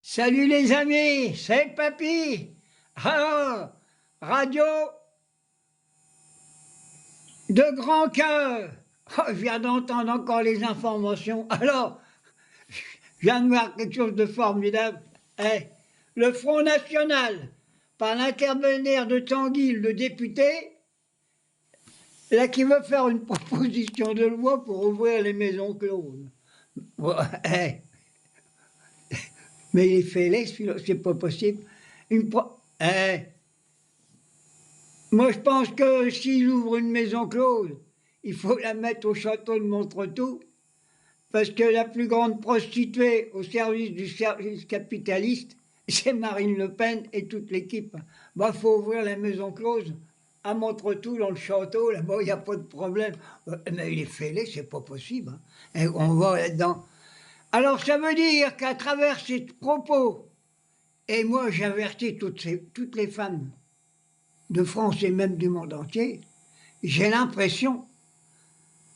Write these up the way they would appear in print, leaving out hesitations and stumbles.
Salut les amis, c'est le papy. Alors, radio de grand cœur. Oh, je viens d'entendre encore les informations. Alors, je viens de voir quelque chose de formidable. Eh, le Front National, par l'intermédiaire de Tanguy, le député, là qui veut faire une proposition de loi pour ouvrir les maisons closes. Bon, mais il est fêlé, celui-là, c'est pas possible. Eh, moi, je pense que s'il ouvre une maison close, il faut la mettre au château de Montretout, parce que la plus grande prostituée au service du service capitaliste, c'est Marine Le Pen et toute l'équipe. Il faut ouvrir la maison close à Montretout, dans le château, là-bas, il n'y a pas de problème. Mais il est fêlé, c'est pas possible. Et on va là-dedans. Alors, ça veut dire qu'à travers ces propos, et moi j'avertis toutes les femmes de France et même du monde entier, j'ai l'impression,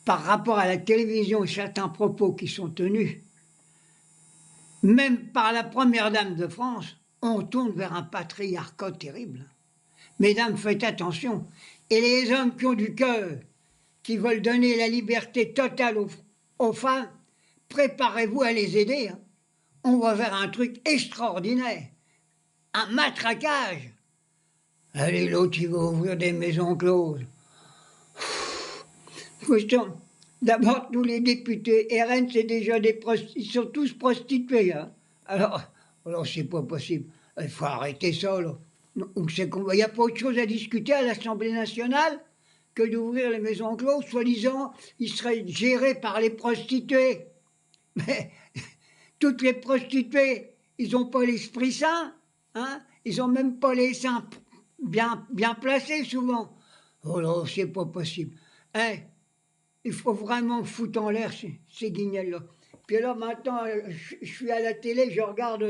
par rapport à la télévision et certains propos qui sont tenus, même par la première dame de France, on tourne vers un patriarcat terrible. Mesdames, faites attention. Et les hommes qui ont du cœur, qui veulent donner la liberté totale aux femmes, préparez-vous à les aider. Hein. On va vers un truc extraordinaire. Un matraquage. Allez, l'autre, il va ouvrir des maisons closes. D'abord, tous les députés RN, c'est déjà ils sont tous prostitués. Hein. Alors, c'est pas possible. Il faut arrêter ça, là. Il n'y a pas autre chose à discuter à l'Assemblée nationale que d'ouvrir les maisons closes. Soi-disant, ils seraient gérés par les prostituées. Mais toutes les prostituées, ils n'ont pas l'esprit sain. Hein. Ils n'ont même pas les seins bien placés, souvent. Oh là, c'est pas possible. Hein. Il faut vraiment foutre en l'air ces guignols-là. Puis là, maintenant, je suis à la télé, je regarde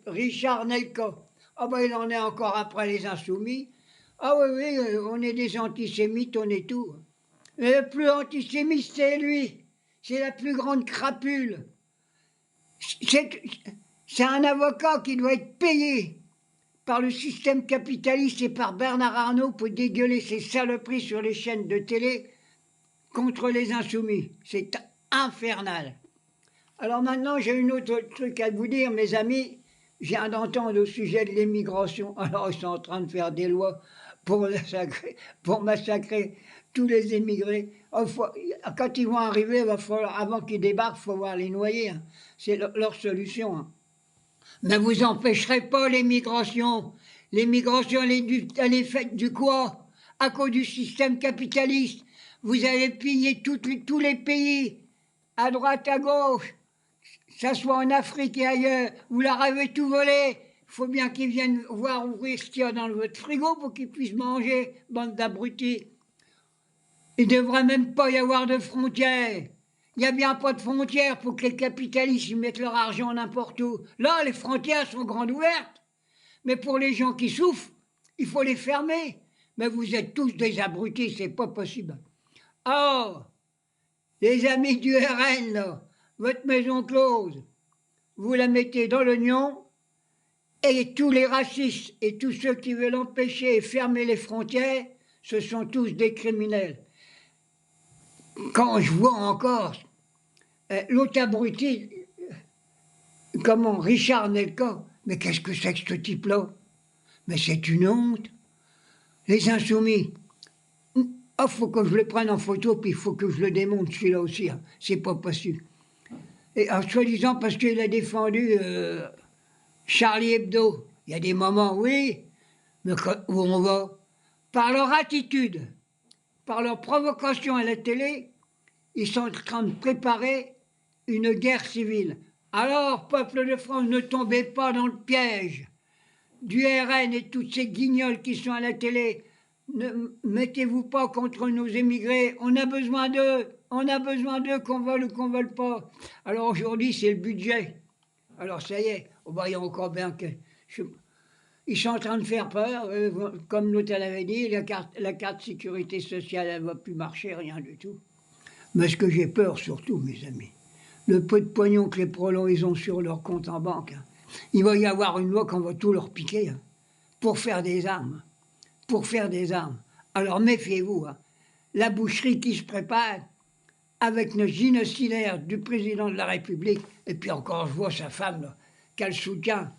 Richard Nelka. Ah ben, il en est encore après les Insoumis. Ah oui, oui, on est des antisémites, on est tout. Mais le plus antisémite, c'est lui. C'est la plus grande crapule. C'est un avocat qui doit être payé par le système capitaliste et par Bernard Arnault pour dégueuler ses saloperies sur les chaînes de télé contre les insoumis. C'est infernal. Alors maintenant, j'ai une autre truc à vous dire, mes amis. Je viens d'entendre au sujet de l'immigration. Alors, ils sont en train de faire des lois pour massacrer tous les immigrés. Quand ils vont arriver, il va falloir, avant qu'ils débarquent, il faut voir les noyer. Hein. C'est leur solution. Hein. Mais vous n'empêcherez pas l'immigration. L'immigration, elle est faite du quoi? À cause du système capitaliste. Vous allez piller tous les pays, à droite, à gauche, que ça soit en Afrique et ailleurs. Vous leur avez tout volé. Il faut bien qu'ils viennent voir ouvrir ce qu'il y a dans votre frigo pour qu'ils puissent manger, bande d'abrutis. Il ne devrait même pas y avoir de frontières. Il n'y a bien pas de frontières pour que les capitalistes y mettent leur argent n'importe où. Là, les frontières sont grandes ouvertes. Mais pour les gens qui souffrent, il faut les fermer. Mais vous êtes tous des abrutis, c'est pas possible. Oh, les amis du RN, là, votre maison close, vous la mettez dans l'oignon, et tous les racistes et tous ceux qui veulent empêcher et fermer les frontières, ce sont tous des criminels. Quand je vois encore l'autre abruti, comment, Richard Nelka, mais qu'est-ce que c'est que ce type-là? Mais c'est une honte. Les insoumis, il faut que je le prenne en photo, puis il faut que je le démonte, celui-là aussi. Hein. C'est pas possible. Et en soi-disant, parce qu'il a défendu Charlie Hebdo. Il y a des moments, oui, mais où on va, par leur attitude, par leur provocation à la télé, ils sont en train de préparer une guerre civile. Alors, peuple de France, ne tombez pas dans le piège du RN et toutes ces guignols qui sont à la télé. Ne mettez-vous pas contre nos émigrés, on a besoin d'eux, qu'on veuille ou qu'on ne veuille pas. Alors aujourd'hui, c'est le budget. Alors ça y est, on voit encore bien que... Ils sont en train de faire peur, comme l'hôtel avait dit, la carte sécurité sociale, elle ne va plus marcher, rien du tout. Mais ce que j'ai peur surtout, mes amis, le peu de pognon que les prolos ils ont sur leur compte en banque, hein. Il va y avoir une loi qu'on va tout leur piquer, hein, pour faire des armes. Pour faire des armes. Alors méfiez-vous, hein. La boucherie qui se prépare avec le génocidaire du président de la République, et puis encore je vois sa femme là, qu'elle soutient.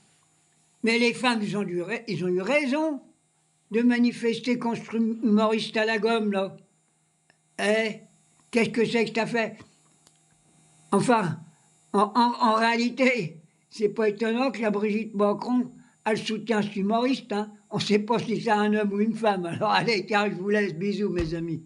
Mais les femmes, ils ont eu raison de manifester contre humoriste à la gomme, là. Eh, qu'est-ce que c'est que t'as fait? Enfin, en réalité, c'est pas étonnant que la Brigitte Macron, elle soutient cet humoriste, hein. On ne sait pas si c'est un homme ou une femme. Alors allez, car je vous laisse, bisous mes amis.